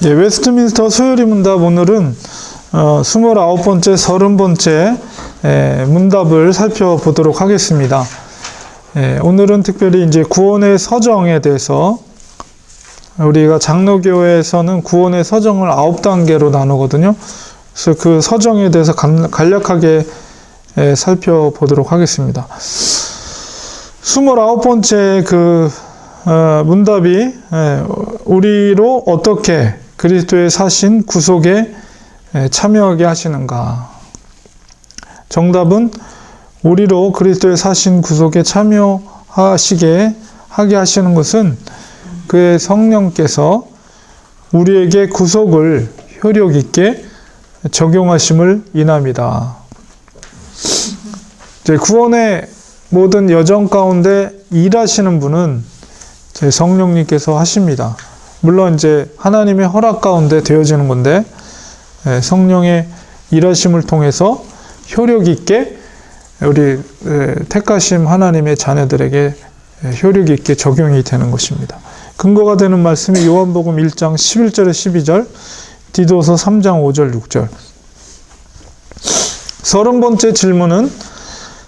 예, 웨스트민스터 소요리 문답 오늘은 29번째, 30번째 문답을 살펴보도록 하겠습니다. 예, 오늘은 특별히 이제 구원의 서정에 대해서 우리가 장로교회에서는 구원의 서정을 9단계로 나누거든요. 그래서 그 서정에 대해서 간략하게 살펴보도록 하겠습니다. 29번째 문답이 우리로 어떻게 그리스도의 사신 구속에 참여하게 하시는가. 정답은 우리로 그리스도의 사신 구속에 참여하게 하시는 것은 그의 성령께서 우리에게 구속을 효력 있게 적용하심을 인합니다. 이제 구원의 모든 여정 가운데 일하시는 분은 제 성령님께서 하십니다. 물론 이제 하나님의 허락 가운데 되어지는 건데 성령의 일하심을 통해서 효력 있게 우리 택하심 하나님의 자녀들에게 효력 있게 적용이 되는 것입니다. 근거가 되는 말씀이 요한복음 1장 11절에 12절, 디도서 3장 5절 6절. 30번째 질문은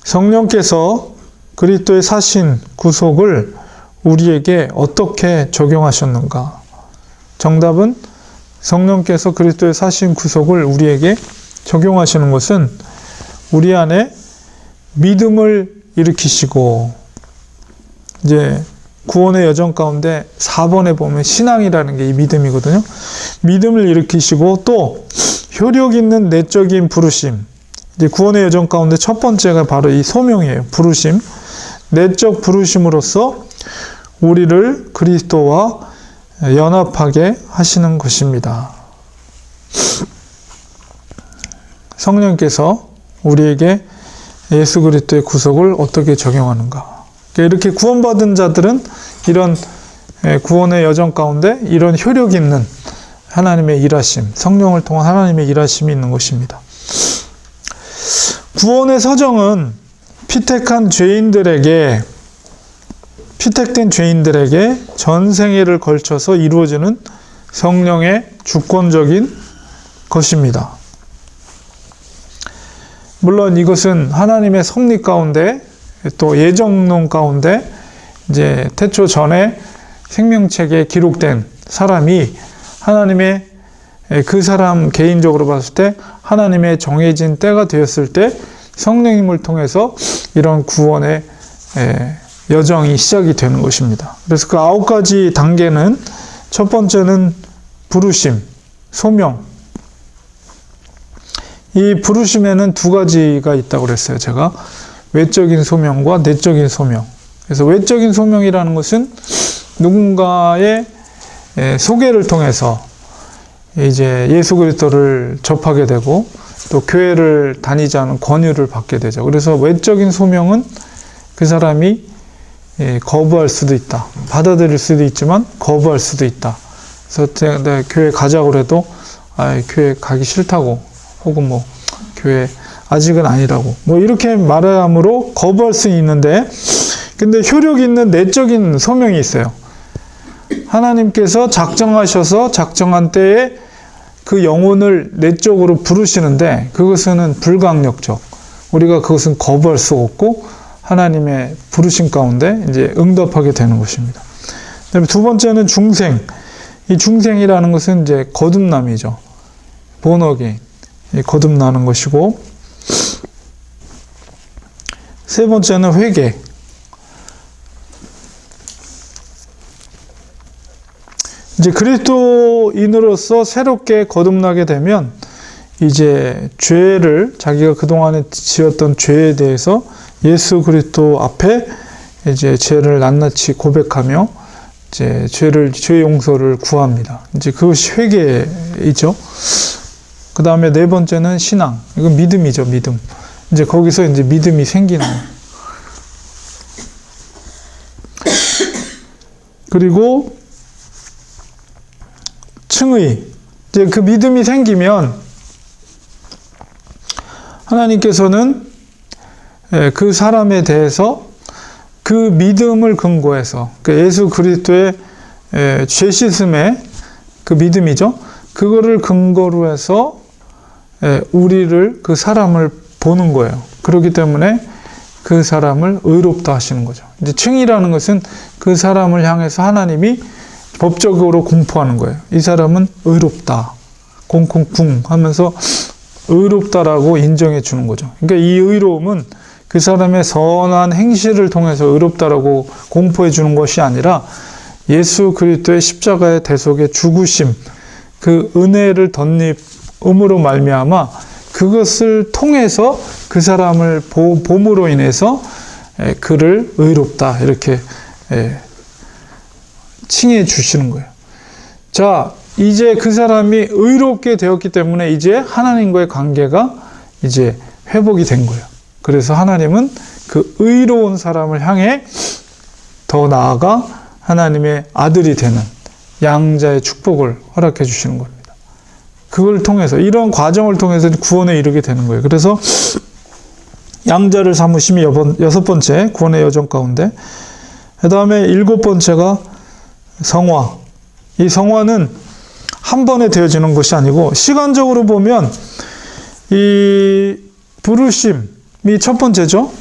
성령께서 그리스도의 사신 구속을 우리에게 어떻게 적용하셨는가? 정답은 성령께서 그리스도의 사신 구속을 우리에게 적용하시는 것은 우리 안에 믿음을 일으키시고, 이제 구원의 여정 가운데 4번에 보면 신앙이라는 게 이 믿음이거든요. 믿음을 일으키시고 또 효력 있는 내적인 부르심. 이제 구원의 여정 가운데 첫 번째가 바로 이 소명이에요. 부르심. 내적 부르심으로써 우리를 그리스도와 연합하게 하시는 것입니다. 성령께서 우리에게 예수 그리스도의 구속을 어떻게 적용하는가. 이렇게 구원받은 자들은 이런 구원의 여정 가운데 이런 효력 있는 하나님의 일하심, 성령을 통한 하나님의 일하심이 있는 것입니다. 구원의 서정은 피택된 죄인들에게 전생애를 걸쳐서 이루어지는 성령의 주권적인 것입니다. 물론 이것은 하나님의 섭리 가운데 또 예정론 가운데 이제 태초 전에 생명책에 기록된 사람이 하나님의 그 사람 개인적으로 봤을 때 하나님의 정해진 때가 되었을 때 성령님을 통해서 이런 구원의 여정이 시작이 되는 것입니다. 그래서 그 9가지 단계는 첫 번째는 부르심, 소명. 이 부르심에는 2가지가 있다고 그랬어요. 제가 외적인 소명과 내적인 소명. 그래서 외적인 소명이라는 것은 누군가의 소개를 통해서 이제 예수 그리스도를 접하게 되고 또 교회를 다니자는 권유를 받게 되죠. 그래서 외적인 소명은 그 사람이 거부할 수도 있다. 받아들일 수도 있지만 거부할 수도 있다. 그래서 내가 교회 가자고 해도 교회 가기 싫다고, 혹은 뭐 교회 아직은 아니라고 뭐 이렇게 말함으로 거부할 수 있는데, 근데 효력 있는 내적인 소명이 있어요. 하나님께서 작정하셔서 작정한 때에 그 영혼을 내적으로 부르시는데 그것은 불강력적, 우리가 그것은 거부할 수 없고 하나님의 부르심 가운데 이제 응답하게 되는 것입니다. 그다음에 2번째는 중생. 이 중생이라는 것은 이제 거듭남이죠. 본어게인, 거듭나는 것이고, 3번째는 회개. 이제 그리스도인으로서 새롭게 거듭나게 되면 이제 죄를, 자기가 그동안에 지었던 죄에 대해서 예수 그리스도 앞에 이제 죄를 낱낱이 고백하며 이제 죄 용서를 구합니다. 이제 그것이 회개이죠. 그 다음에 4번째는 신앙. 이건 믿음이죠, 믿음. 이제 거기서 이제 믿음이 생기는 거예요. 그리고 층의. 이제 그 믿음이 생기면 하나님께서는 그 사람에 대해서 그 믿음을 근거해서 예수 그리스도의 죄 씻음의 그 믿음이죠. 그거를 근거로 해서 우리를, 그 사람을 보는 거예요. 그렇기 때문에 그 사람을 의롭다 하시는 거죠. 이제 칭이라는 것은 그 사람을 향해서 하나님이 법적으로 공포하는 거예요. 이 사람은 의롭다. 공쿵쿵 하면서 의롭다라고 인정해 주는 거죠. 그러니까 이 의로움은 그 사람의 선한 행실을 통해서 의롭다라고 공포해 주는 것이 아니라 예수 그리스도의 십자가의 대속의 죽으심, 그 은혜를 덧입음으로 말미암아 그것을 통해서 그 사람을 봄으로 인해서 그를 의롭다 이렇게 칭해 주시는 거예요. 자, 이제 그 사람이 의롭게 되었기 때문에 이제 하나님과의 관계가 이제 회복이 된 거예요. 그래서 하나님은 그 의로운 사람을 향해 더 나아가 하나님의 아들이 되는 양자의 축복을 허락해 주시는 겁니다. 그걸 통해서, 이런 과정을 통해서 구원에 이르게 되는 거예요. 그래서 양자를 삼으심이 여섯 번째 구원의 여정 가운데, 그 다음에 일곱 번째가 성화. 이 성화는 한 번에 되어지는 것이 아니고 시간적으로 보면 이 부르심이 첫 번째죠.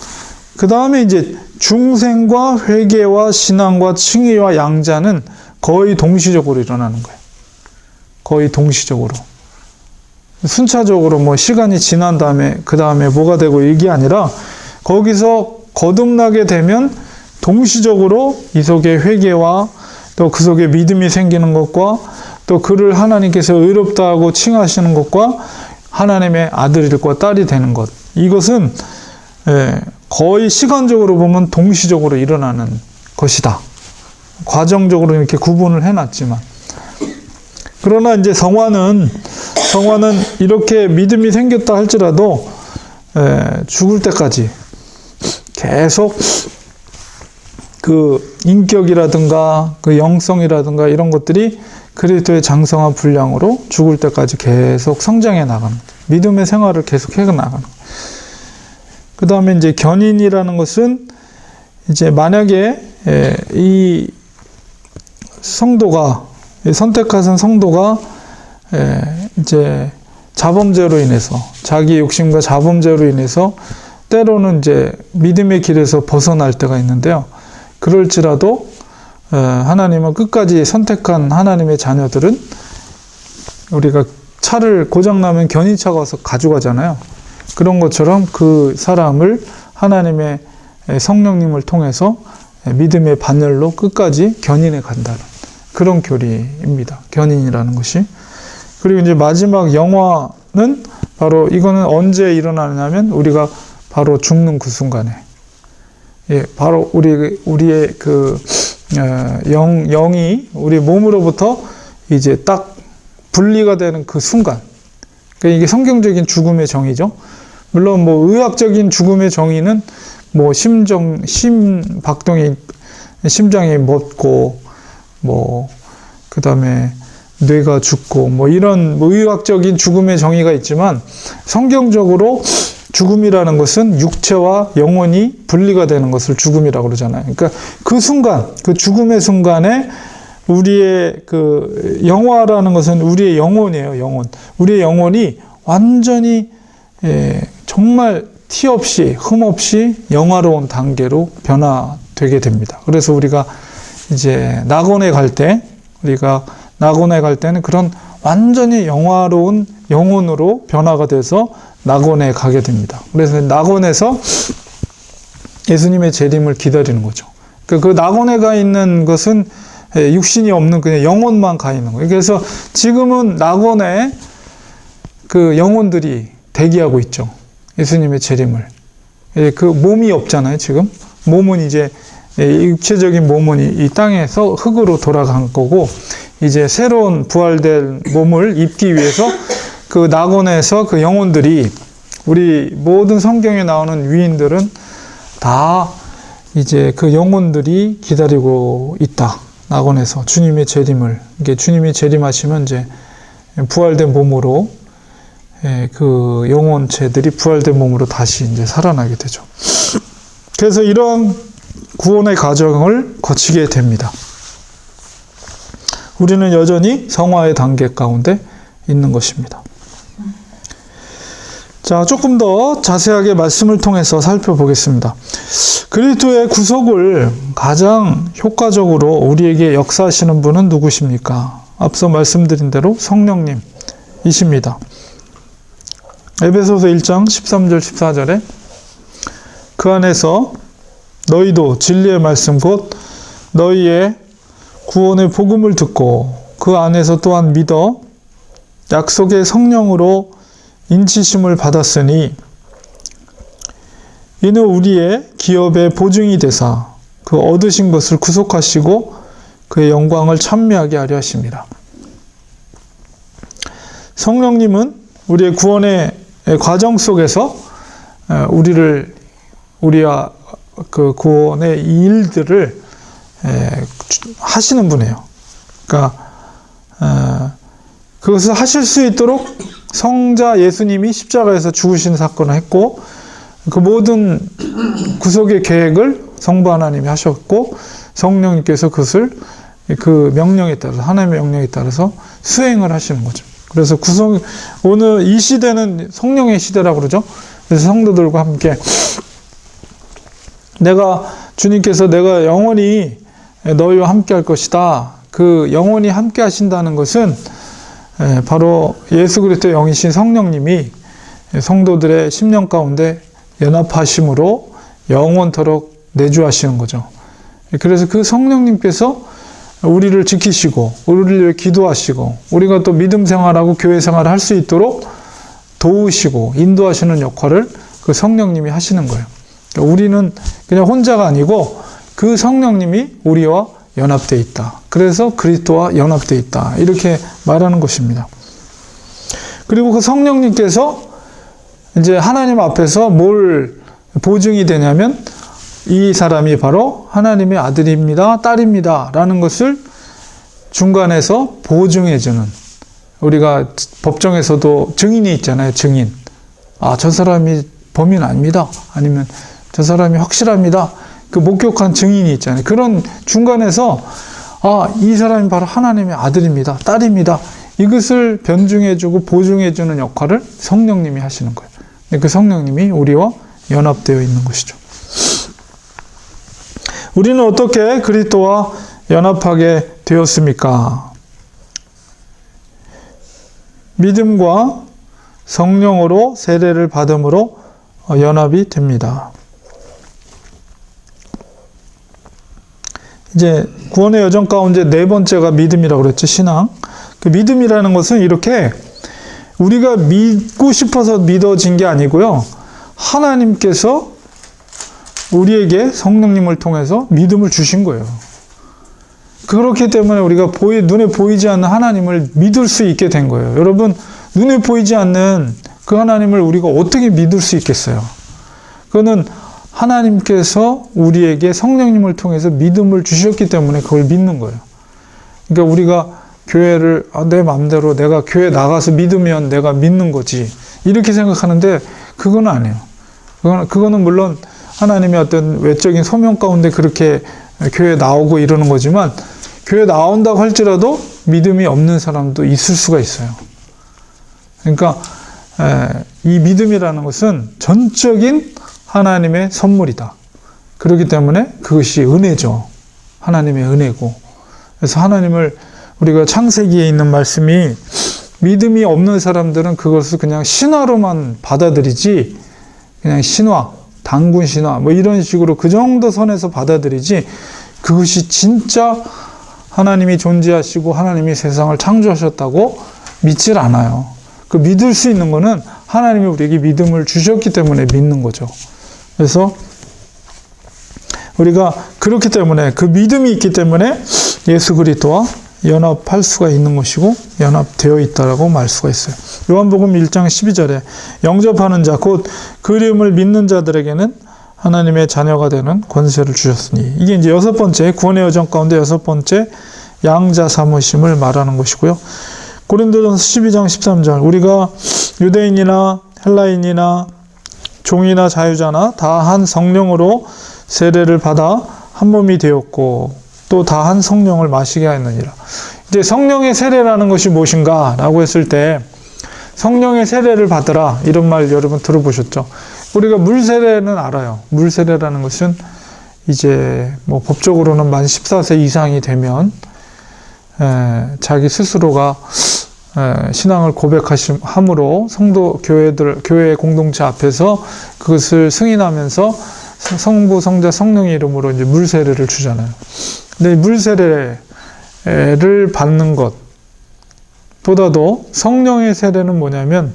그 다음에 이제 중생과 회개와 신앙과 칭의와 양자는 거의 동시적으로 일어나는 거예요. 거의 동시적으로. 순차적으로 뭐 시간이 지난 다음에 그 다음에 뭐가 되고 이게 아니라 거기서 거듭나게 되면 동시적으로 이 속에 회개와 또 그 속에 믿음이 생기는 것과 또 그를 하나님께서 의롭다 하고 칭하시는 것과 하나님의 아들과 딸이 되는 것, 이것은 거의 시간적으로 보면 동시적으로 일어나는 것이다. 과정적으로 이렇게 구분을 해놨지만, 그러나 이제 성화는 이렇게 믿음이 생겼다 할지라도 죽을 때까지 계속 그 인격이라든가 그 영성이라든가 이런 것들이 그리스도의 장성화 분량으로 죽을 때까지 계속 성장해 나가는, 믿음의 생활을 계속 해 나가는. 그 다음에 이제 견인이라는 것은 이제 만약에 이 성도가, 선택하신 성도가 이제 자범죄로 인해서, 자기 욕심과 자범죄로 인해서 때로는 이제 믿음의 길에서 벗어날 때가 있는데요. 그럴지라도 하나님은 끝까지 선택한 하나님의 자녀들은, 우리가 차를 고장나면 견인차가 와서 가져가잖아요. 그런 것처럼 그 사람을 하나님의 성령님을 통해서 믿음의 바늘로 끝까지 견인해 간다는 그런 교리입니다. 견인이라는 것이. 그리고 이제 마지막 영화는 바로, 이거는 언제 일어나냐면 우리가 바로 죽는 그 순간에, 바로 우리의 그 영이 우리 몸으로부터 이제 딱 분리가 되는 그 순간. 그러니까 이게 성경적인 죽음의 정의죠. 물론 뭐 의학적인 죽음의 정의는 뭐 심박동이, 심장이 멎고, 뭐 그 다음에 뇌가 죽고, 뭐 이런 뭐 의학적인 죽음의 정의가 있지만, 성경적으로 죽음이라는 것은 육체와 영혼이 분리가 되는 것을 죽음이라고 그러잖아요. 그러니까 그 순간, 그 죽음의 순간에 우리의 그 영화라는 것은 우리의 영혼이에요, 영혼. 우리의 영혼이 완전히 정말 티 없이, 흠 없이 영화로운 단계로 변화되게 됩니다. 그래서 우리가 이제 낙원에 갈 때는 그런 완전히 영화로운 영혼으로 변화가 돼서 낙원에 가게 됩니다. 그래서 낙원에서 예수님의 재림을 기다리는 거죠. 그 낙원에 가 있는 것은 육신이 없는 그냥 영혼만 가 있는 거예요. 그래서 지금은 낙원에 그 영혼들이 대기하고 있죠. 예수님의 재림을. 그 몸이 없잖아요, 지금. 몸은 이제, 육체적인 몸은 이 땅에서 흙으로 돌아간 거고, 이제 새로운 부활된 몸을 입기 위해서 그 낙원에서 그 영혼들이, 우리 모든 성경에 나오는 위인들은 다 이제 그 영혼들이 기다리고 있다. 낙원에서 주님의 재림을. 이게 주님이 재림하시면 이제 부활된 몸으로, 그 영혼체들이 부활된 몸으로 다시 이제 살아나게 되죠. 그래서 이런 구원의 과정을 거치게 됩니다. 우리는 여전히 성화의 단계 가운데 있는 것입니다. 자, 조금 더 자세하게 말씀을 통해서 살펴보겠습니다. 그리스도의 구속을 가장 효과적으로 우리에게 역사하시는 분은 누구십니까? 앞서 말씀드린 대로 성령님이십니다. 에베소서 1장 13절 14절에 그 안에서 너희도 진리의 말씀 곧 너희의 구원의 복음을 듣고 그 안에서 또한 믿어 약속의 성령으로 인치심을 받았으니 이는 우리의 기업의 보증이 되사 그 얻으신 것을 구속하시고 그의 영광을 찬미하게 하려 하심이라. 성령님은 우리의 구원의 과정 속에서 우리와 그 구원의 이 일들을 하시는 분이에요. 그러니까 그것을 하실 수 있도록 성자 예수님이 십자가에서 죽으신 사건을 했고 그 모든 구속의 계획을 성부 하나님이 하셨고 성령님께서 그것을 그 명령에 따라서 하나님의 명령에 따라서 수행을 하시는 거죠. 그래서 오늘 이 시대는 성령의 시대라고 그러죠. 그래서 성도들과 함께 주님께서 내가 영원히 너희와 함께 할 것이다. 그 영원히 함께 하신다는 것은 바로 예수 그리스도의 영이신 성령님이 성도들의 심령 가운데 연합하심으로 영원토록 내주하시는 거죠. 그래서 그 성령님께서 우리를 지키시고 우리를 위해 기도하시고 우리가 또 믿음 생활하고 교회 생활을 할 수 있도록 도우시고 인도하시는 역할을 그 성령님이 하시는 거예요. 그러니까 우리는 그냥 혼자가 아니고 그 성령님이 우리와 연합되어 있다. 그래서 그리스도와 연합되어 있다. 이렇게 말하는 것입니다. 그리고 그 성령님께서 이제 하나님 앞에서 뭘 보증이 되냐면 이 사람이 바로 하나님의 아들입니다, 딸입니다 라는 것을 중간에서 보증해주는, 우리가 법정에서도 증인이 있잖아요. 증인. 저 사람이 범인 아닙니다. 아니면 저 사람이 확실합니다. 그 목격한 증인이 있잖아요. 그런 중간에서 이 사람이 바로 하나님의 아들입니다, 딸입니다. 이것을 변증해주고 보증해주는 역할을 성령님이 하시는 거예요. 그 성령님이 우리와 연합되어 있는 것이죠. 우리는 어떻게 그리스도와 연합하게 되었습니까? 믿음과 성령으로 세례를 받음으로 연합이 됩니다. 이제 구원의 여정 가운데 네 번째가 믿음이라고 그랬죠. 신앙. 그 믿음이라는 것은 이렇게 우리가 믿고 싶어서 믿어진 게 아니고요. 하나님께서 우리에게 성령님을 통해서 믿음을 주신 거예요. 그렇기 때문에 우리가 눈에 보이지 않는 하나님을 믿을 수 있게 된 거예요. 여러분, 눈에 보이지 않는 그 하나님을 우리가 어떻게 믿을 수 있겠어요? 그거는 하나님께서 우리에게 성령님을 통해서 믿음을 주셨기 때문에 그걸 믿는 거예요. 그러니까 우리가 교회를 내 마음대로 내가 교회 나가서 믿으면 내가 믿는 거지 이렇게 생각하는데 그건 아니에요. 그거는 물론 하나님의 어떤 외적인 소명 가운데 그렇게 교회 나오고 이러는 거지만 교회 나온다고 할지라도 믿음이 없는 사람도 있을 수가 있어요. 그러니까 이 믿음이라는 것은 전적인 하나님의 선물이다. 그렇기 때문에 그것이 은혜죠. 하나님의 은혜고. 그래서 하나님을 우리가 창세기에 있는 말씀이 믿음이 없는 사람들은 그것을 그냥 신화로만 받아들이지 그냥 신화, 단군 신화 뭐 이런 식으로 그 정도 선에서 받아들이지 그것이 진짜 하나님이 존재하시고 하나님이 세상을 창조하셨다고 믿질 않아요. 그 믿을 수 있는 거는 하나님이 우리에게 믿음을 주셨기 때문에 믿는 거죠. 그래서 우리가 그렇기 때문에 그 믿음이 있기 때문에 예수 그리스도와 연합할 수가 있는 것이고 연합되어 있다라고 말 수가 있어요. 요한복음 1장 12절에 영접하는 자 곧 그 이름을 믿는 자들에게는 하나님의 자녀가 되는 권세를 주셨으니 이게 이제 여섯 번째 구원의 여정 가운데 여섯 번째 양자 삼으심을 말하는 것이고요. 고린도전서 12장 13절 우리가 유대인이나 헬라인이나 종이나 자유자나 다 한 성령으로 세례를 받아 한 몸이 되었고 또 다 한 성령을 마시게 하였느니라. 이제 성령의 세례라는 것이 무엇인가라고 했을 때 성령의 세례를 받으라 이런 말 여러분 들어보셨죠? 우리가 물 세례는 알아요. 물 세례라는 것은 이제 뭐 법적으로는 만 14세 이상이 되면 자기 스스로가 신앙을 고백함으로 성도 교회 공동체 앞에서 그것을 승인하면서 성부, 성자, 성령의 이름으로 이제 물 세례를 주잖아요. 근데 물 세례를 받는 것보다도 성령의 세례는 뭐냐면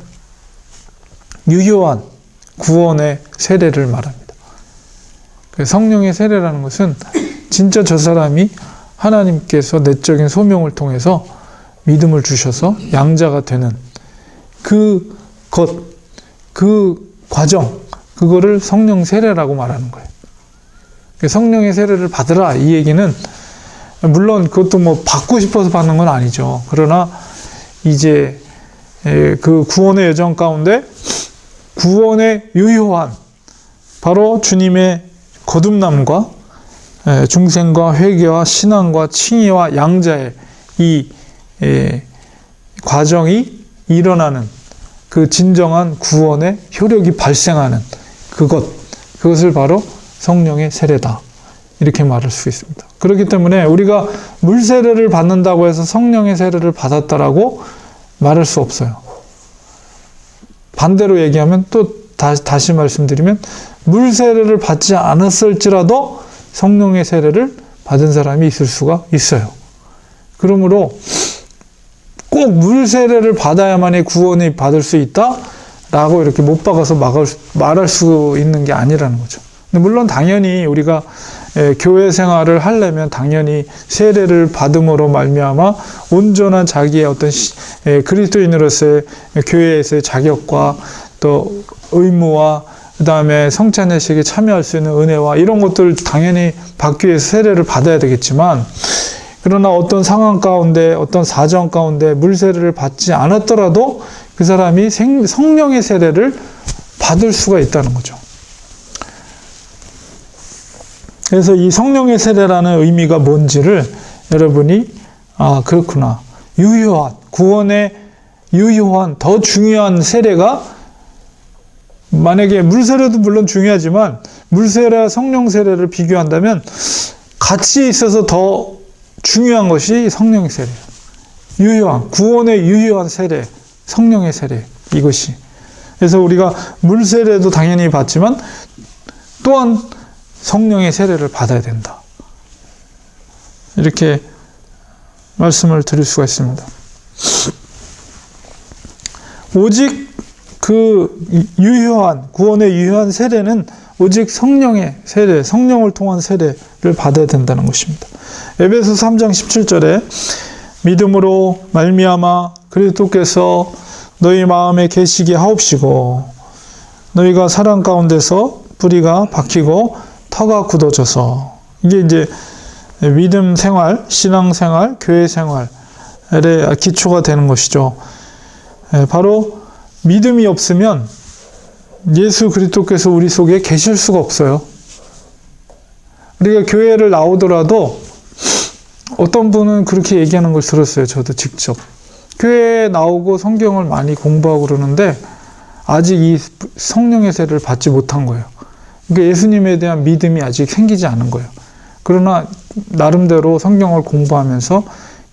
유효한 구원의 세례를 말합니다. 성령의 세례라는 것은 진짜 저 사람이 하나님께서 내적인 소명을 통해서 믿음을 주셔서 양자가 되는 그 과정, 그거를 성령 세례라고 말하는 거예요. 성령의 세례를 받으라 이 얘기는 물론 그것도 뭐 받고 싶어서 받는 건 아니죠. 그러나 이제 그 구원의 여정 가운데 구원의 유효한 바로 주님의 거듭남과 중생과 회개와 신앙과 칭의와 양자의 이 과정이 일어나는 그 진정한 구원의 효력이 발생하는 그것을 바로 성령의 세례다. 이렇게 말할 수 있습니다. 그렇기 때문에 우리가 물 세례를 받는다고 해서 성령의 세례를 받았다라고 말할 수 없어요. 반대로 얘기하면 또 다시 말씀드리면 물 세례를 받지 않았을지라도 성령의 세례를 받은 사람이 있을 수가 있어요. 그러므로 꼭 물 세례를 받아야만이 구원이 받을 수 있다라고 이렇게 못 박아서 말할 수 있는 게 아니라는 거죠. 물론 당연히 우리가 교회 생활을 하려면 당연히 세례를 받음으로 말미암아 온전한 자기의 어떤 그리스도인으로서의 교회에서의 자격과 또 의무와 그 다음에 성찬예식에 참여할 수 있는 은혜와 이런 것들 당연히 받기 위해서 세례를 받아야 되겠지만 그러나 어떤 상황 가운데 어떤 사정 가운데 물 세례를 받지 않았더라도 그 사람이 성령의 세례를 받을 수가 있다는 거죠. 그래서 이 성령의 세례라는 의미가 뭔지를 여러분이 그렇구나. 유효한 구원의 유효한 더 중요한 세례가 만약에 물 세례도 물론 중요하지만 물 세례와 성령 세례를 비교한다면 같이 있어서 더 중요한 것이 성령의 세례예요. 유효한 구원의 유효한 세례, 성령의 세례 이것이. 그래서 우리가 물 세례도 당연히 받지만 또한 성령의 세례를 받아야 된다. 이렇게 말씀을 드릴 수가 있습니다. 오직 그 유효한 구원의 유효한 세례는 오직 성령의 세례, 성령을 통한 세례를 받아야 된다는 것입니다. 에베소 3장 17절에 믿음으로 말미암아 그리스도께서 너희 마음에 계시게 하옵시고 너희가 사랑 가운데서 뿌리가 박히고 터가 굳어져서 이게 이제 믿음 생활, 신앙 생활, 교회 생활의 기초가 되는 것이죠. 바로 믿음이 없으면 예수 그리스도께서 우리 속에 계실 수가 없어요. 우리가 교회를 나오더라도 어떤 분은 그렇게 얘기하는 걸 들었어요. 저도 직접. 교회에 나오고 성경을 많이 공부하고 그러는데 아직 이 성령의 세례를 받지 못한 거예요. 그러니까 예수님에 대한 믿음이 아직 생기지 않은 거예요. 그러나 나름대로 성경을 공부하면서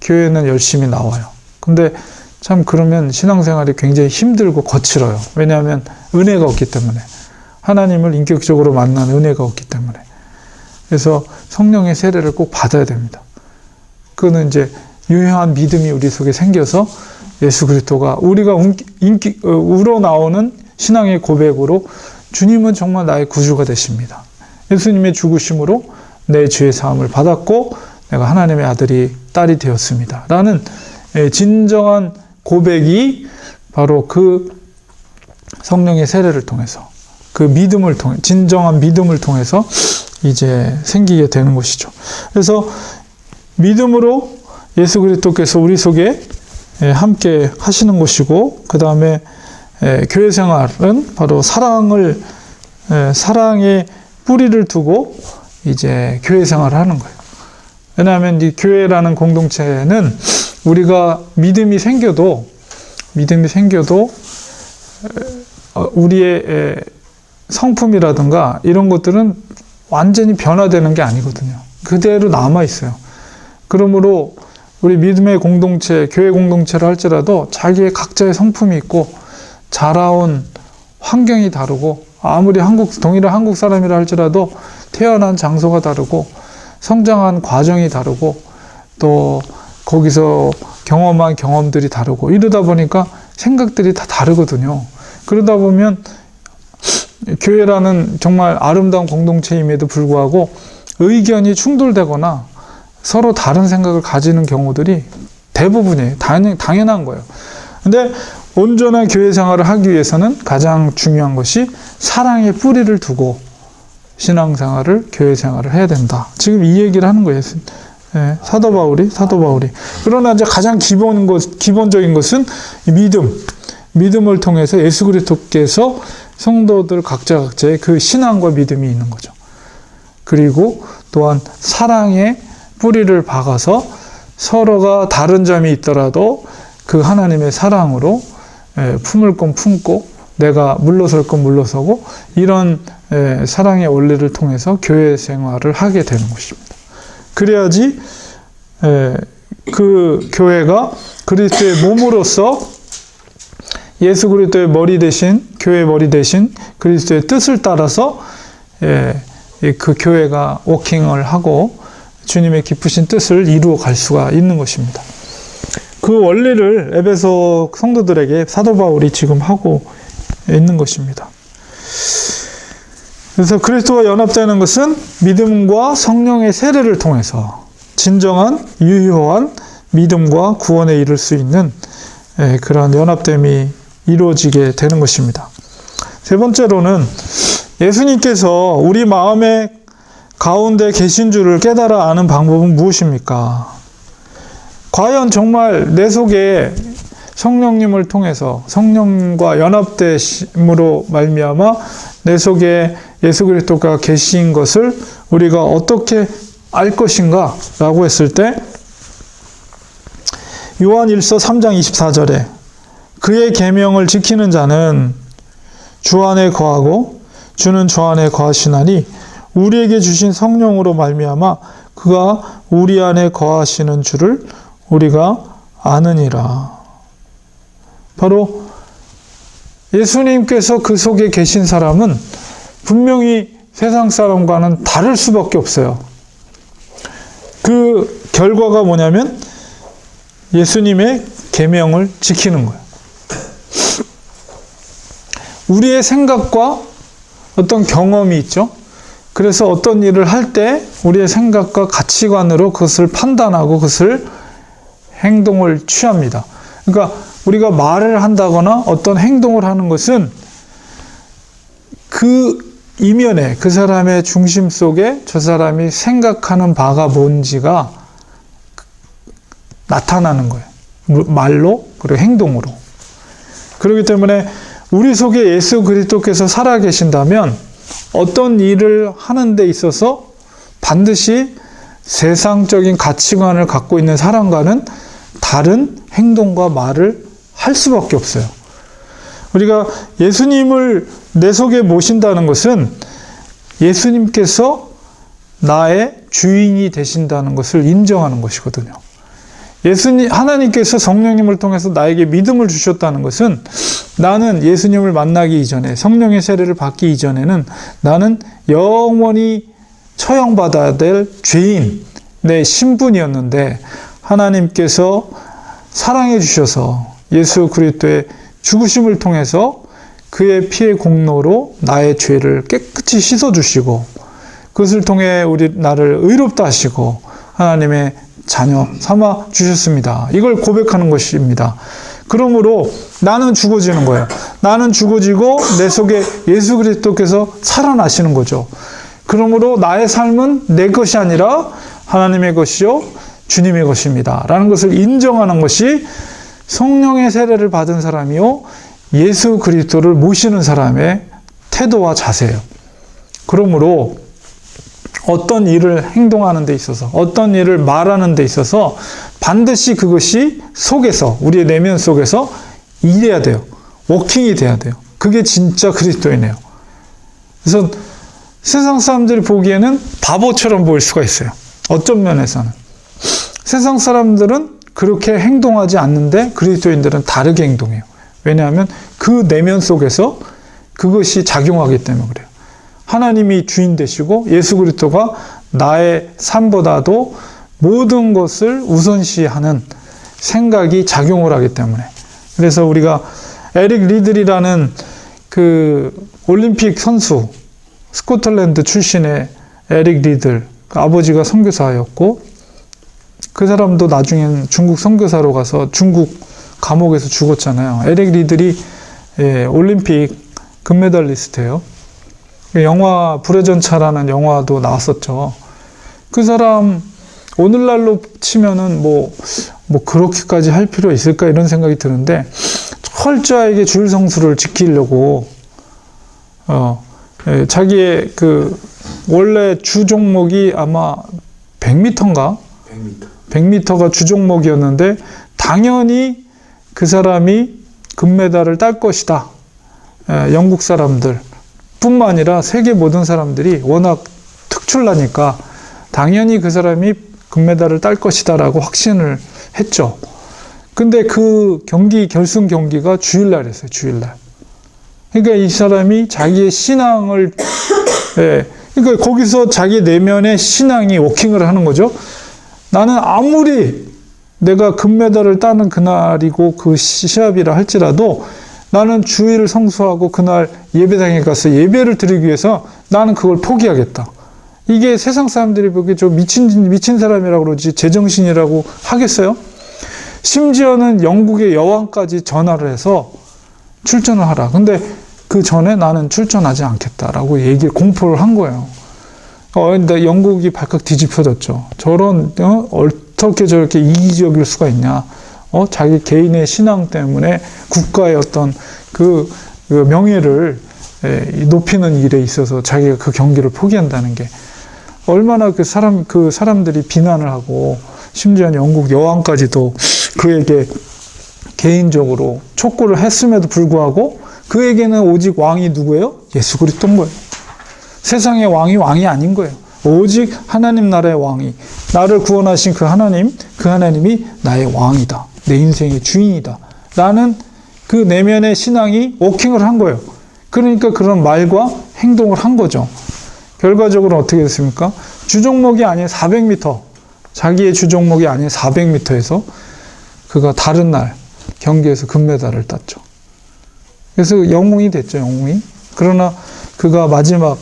교회는 열심히 나와요. 근데 참 그러면 신앙생활이 굉장히 힘들고 거칠어요. 왜냐하면 은혜가 없기 때문에. 하나님을 인격적으로 만난 은혜가 없기 때문에. 그래서 성령의 세례를 꼭 받아야 됩니다. 그거는 이제 유효한 믿음이 우리 속에 생겨서 예수 그리스도가 우리가 우러나오는 신앙의 고백으로 주님은 정말 나의 구주가 되십니다. 예수님의 죽으심으로 내 죄의 사함을 받았고 내가 하나님의 아들이 딸이 되었습니다. 라는 진정한 고백이 바로 그 성령의 세례를 통해서 그 믿음을 통해 진정한 믿음을 통해서 이제 생기게 되는 것이죠. 그래서 믿음으로 예수 그리스도께서 우리 속에 함께 하시는 것이고 그 다음에 교회 생활은 바로 사랑의 뿌리를 두고 이제 교회 생활을 하는 거예요. 왜냐하면 이 교회라는 공동체는 우리가 믿음이 생겨도 우리의 성품이라든가 이런 것들은 완전히 변화되는 게 아니거든요. 그대로 남아 있어요. 그러므로 우리 믿음의 공동체, 교회 공동체를 할지라도 자기의 각자의 성품이 있고 자라온 환경이 다르고, 아무리 동일한 한국 사람이라 할지라도 태어난 장소가 다르고 성장한 과정이 다르고 또 거기서 경험한 경험들이 다르고 이러다 보니까 생각들이 다 다르거든요. 그러다 보면 교회라는 정말 아름다운 공동체임에도 불구하고 의견이 충돌되거나 서로 다른 생각을 가지는 경우들이 대부분이에요. 당연한 거예요. 근데 온전한 교회 생활을 하기 위해서는 가장 중요한 것이 사랑의 뿌리를 두고 신앙생활을, 교회 생활을 해야 된다. 지금 이 얘기를 하는 거예요. 예, 사도 바울이. 그러나 이제 가장 기본적인 것은 믿음을 통해서 예수 그리스도께서 성도들 각자의 그 신앙과 믿음이 있는 거죠. 그리고 또한 사랑의 뿌리를 박아서 서로가 다른 점이 있더라도 그 하나님의 사랑으로 품을 건 품고 내가 물러설 건 물러서고 이런 사랑의 원리를 통해서 교회 생활을 하게 되는 것입니다. 그래야지 그 교회가 그리스도의 몸으로서 예수 그리스도의 머리 대신, 교회의 머리 대신 그리스도의 뜻을 따라서 그 교회가 워킹을 하고 주님의 기쁘신 뜻을 이루어 갈 수가 있는 것입니다. 그 원리를 에베소 성도들에게 사도 바울이 지금 하고 있는 것입니다. 그래서 그리스도와 연합되는 것은 믿음과 성령의 세례를 통해서 진정한 유효한 믿음과 구원에 이를 수 있는 그런 연합됨이 이루어지게 되는 것입니다. 세 번째로는 예수님께서 우리 마음의 가운데 계신 줄을 깨달아 아는 방법은 무엇입니까? 과연 정말 내 속에 성령님을 통해서 성령과 연합되심으로 말미암아 내 속에 예수 그리스도가 계신 것을 우리가 어떻게 알 것인가? 라고 했을 때 요한일서 3장 24절에 그의 계명을 지키는 자는 주 안에 거하고 주는 주 안에 거하시나니 우리에게 주신 성령으로 말미암아 그가 우리 안에 거하시는 줄을 우리가 아느니라. 바로 예수님께서 그 속에 계신 사람은 분명히 세상 사람과는 다를 수밖에 없어요. 그 결과가 뭐냐면 예수님의 계명을 지키는 거예요. 우리의 생각과 어떤 경험이 있죠. 그래서 어떤 일을 할 때 우리의 생각과 가치관으로 그것을 판단하고 그것을 행동을 취합니다. 그러니까 우리가 말을 한다거나 어떤 행동을 하는 것은 그 이면에 그 사람의 중심 속에 저 사람이 생각하는 바가 뭔지가 나타나는 거예요. 말로 그리고 행동으로. 그렇기 때문에 우리 속에 예수 그리스도께서 살아계신다면 어떤 일을 하는 데 있어서 반드시 세상적인 가치관을 갖고 있는 사람과는 다른 행동과 말을 할 수밖에 없어요. 우리가 예수님을 내 속에 모신다는 것은 예수님께서 나의 주인이 되신다는 것을 인정하는 것이거든요. 하나님께서 성령님을 통해서 나에게 믿음을 주셨다는 것은 나는 예수님을 만나기 이전에 성령의 세례를 받기 이전에는 나는 영원히 처형받아야 될 죄인, 내 신분이었는데 하나님께서 사랑해 주셔서 예수 그리스도의 죽으심을 통해서 그의 피의 공로로 나의 죄를 깨끗이 씻어주시고 그것을 통해 나를 의롭다 하시고 하나님의 자녀 삼아 주셨습니다. 이걸 고백하는 것입니다. 그러므로 나는 죽어지는 거예요. 나는 죽어지고 내 속에 예수 그리스도께서 살아나시는 거죠. 그러므로 나의 삶은 내 것이 아니라 하나님의 것이요 주님의 것입니다. 라는 것을 인정하는 것이 성령의 세례를 받은 사람이요 예수 그리스도를 모시는 사람의 태도와 자세예요. 그러므로 어떤 일을 행동하는 데 있어서, 어떤 일을 말하는 데 있어서 반드시 그것이 속에서, 우리의 내면 속에서 일해야 돼요. 워킹이 돼야 돼요. 그게 진짜 그리스도이네요. 그래서 세상 사람들이 보기에는 바보처럼 보일 수가 있어요. 어떤 면에서는. 세상 사람들은 그렇게 행동하지 않는데 그리스도인들은 다르게 행동해요. 왜냐하면 그 내면 속에서 그것이 작용하기 때문에 그래요. 하나님이 주인 되시고 예수 그리스도가 나의 삶보다도 모든 것을 우선시하는 생각이 작용을 하기 때문에. 그래서 우리가 에릭 리들이라는 그 올림픽 선수, 스코틀랜드 출신의 에릭 리들, 아버지가 선교사였고 그 사람도 나중엔 중국 선교사로 가서 중국 감옥에서 죽었잖아요. 에릭 리들이 올림픽 금메달리스트예요. 영화 불의 전차라는 영화도 나왔었죠. 그 사람 오늘날로 치면은 뭐 그렇게까지 할 필요 있을까 이런 생각이 드는데 철저하게 주일 성수를 지키려고 자기의 그 원래 주 종목이 아마 100m인가? 100m가 주 종목이었는데 당연히 그 사람이 금메달을 딸 것이다. 영국 사람들 뿐만 아니라 세계 모든 사람들이 워낙 특출나니까 당연히 그 사람이 금메달을 딸 것이다 라고 확신을 했죠. 근데 그 결승 경기가 주일날이었어요. 주일날. 그러니까 이 사람이 자기의 신앙을 그러니까 거기서 자기 내면의 신앙이 워킹을 하는 거죠. 나는 아무리 내가 금메달을 따는 그날이고 그 시합이라 할지라도 나는 주일을 성수하고 그날 예배당에 가서 예배를 드리기 위해서 나는 그걸 포기하겠다. 이게 세상 사람들이 보기에 좀 미친 사람이라고 그러지 제정신이라고 하겠어요? 심지어는 영국의 여왕까지 전화를 해서 출전을 하라. 근데 그 전에 나는 출전하지 않겠다라고 공포를 한 거예요. 근데 영국이 발칵 뒤집혀졌죠. 어떻게 저렇게 이기적일 수가 있냐. 자기 개인의 신앙 때문에 국가의 어떤 그 명예를 높이는 일에 있어서 자기가 그 경기를 포기한다는 게 얼마나 그 사람들이 비난을 하고 심지어 영국 여왕까지도 그에게 개인적으로 촉구를 했음에도 불구하고 그에게는 오직 왕이 누구예요? 예수 그리스도인 거예요. 세상의 왕이 아닌 거예요. 오직 하나님 나라의 왕이, 나를 구원하신 그 하나님이 나의 왕이다. 내 인생의 주인이다. 라는 그 내면의 신앙이 워킹을 한 거예요. 그러니까 그런 말과 행동을 한 거죠. 결과적으로 어떻게 됐습니까? 주종목이 아닌 400m, 자기의 주종목이 아닌 400m에서 그가 다른 날 경기에서 금메달을 땄죠. 그래서 영웅이 됐죠, 영웅이. 그러나 그가 마지막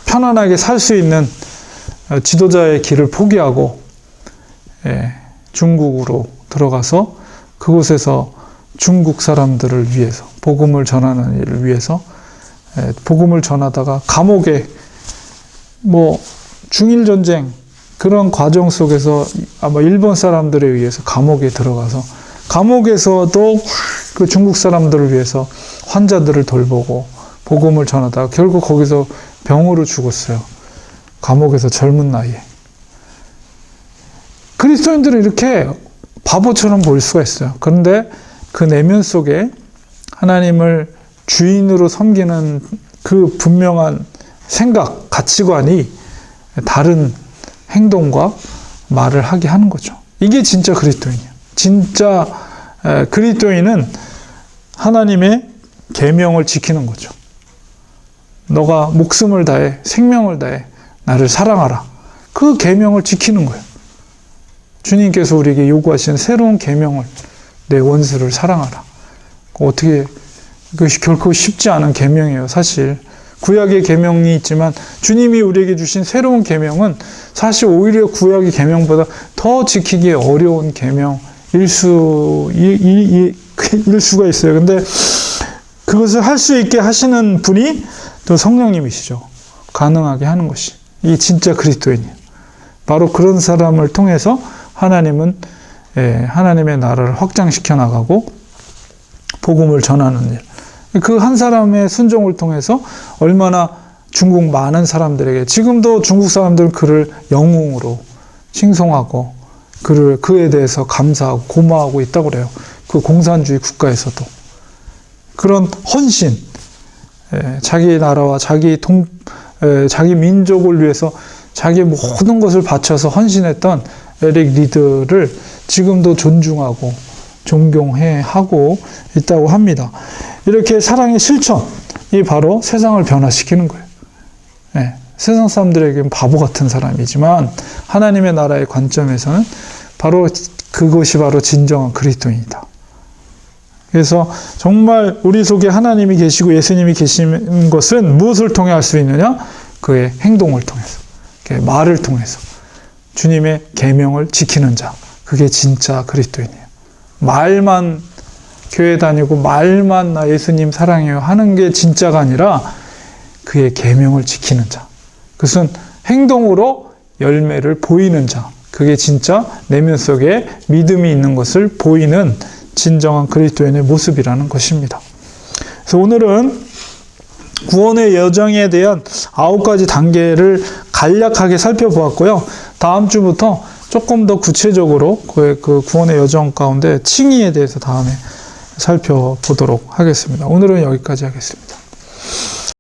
편안하게 살 수 있는 지도자의 길을 포기하고 중국으로 들어가서 그곳에서 중국 사람들을 위해서 복음을 전하는 일을 위해서 복음을 전하다가 감옥에 중일전쟁 그런 과정 속에서 아마 일본 사람들에 의해서 감옥에 들어가서 감옥에서도 그 중국 사람들을 위해서 환자들을 돌보고 복음을 전하다가 결국 거기서 병으로 죽었어요. 감옥에서 젊은 나이에. 그리스도인들은 이렇게 바보처럼 보일 수가 있어요. 그런데 그 내면 속에 하나님을 주인으로 섬기는 그 분명한 생각, 가치관이 다른 행동과 말을 하게 하는 거죠. 이게 진짜 그리스도인이에요. 진짜 그리스도인은 하나님의 계명을 지키는 거죠. 너가 목숨을 다해 생명을 다해 나를 사랑하라. 그 계명을 지키는 거예요. 주님께서 우리에게 요구하시는 새로운 계명을, 내 원수를 사랑하라. 어떻게, 그것이 결코 쉽지 않은 계명이에요. 사실 구약의 계명이 있지만 주님이 우리에게 주신 새로운 계명은 사실 오히려 구약의 계명보다 더 지키기 어려운 계명일 수가 있어요. 근데 그것을 할 수 있게 하시는 분이 또 성령님이시죠. 가능하게 하는 것이. 이 진짜 그리스도인이에요. 바로 그런 사람을 통해서 하나님은 하나님의 나라를 확장시켜 나가고 복음을 전하는 일. 그 한 사람의 순종을 통해서 얼마나 중국 많은 사람들에게, 지금도 중국 사람들은 그를 영웅으로 칭송하고 그에 대해서 감사하고 고마워하고 있다고 그래요. 그 공산주의 국가에서도. 그런 헌신, 자기 나라와 자기 민족을 위해서 자기 모든 것을 바쳐서 헌신했던 에릭 리드를 지금도 존중하고 존경하고 있다고 합니다. 이렇게 사랑의 실천이 바로 세상을 변화시키는 거예요. 세상 사람들에게는 바보 같은 사람이지만 하나님의 나라의 관점에서는 바로 그것이 바로 진정한 그리스도인이다. 그래서 정말 우리 속에 하나님이 계시고 예수님이 계시는 것은 무엇을 통해 할 수 있느냐? 그의 행동을 통해서, 그의 말을 통해서 주님의 계명을 지키는 자, 그게 진짜 그리스도인이에요. 말만 교회 다니고 말만 나 예수님 사랑해요 하는 게 진짜가 아니라 그의 계명을 지키는 자, 그것은 행동으로 열매를 보이는 자, 그게 진짜 내면 속에 믿음이 있는 것을 보이는 진정한 그리스도인의 모습이라는 것입니다. 그래서 오늘은 구원의 여정에 대한 9가지 단계를 간략하게 살펴보았고요. 다음 주부터 조금 더 구체적으로 그 구원의 여정 가운데 칭의에 대해서 다음에 살펴보도록 하겠습니다. 오늘은 여기까지 하겠습니다.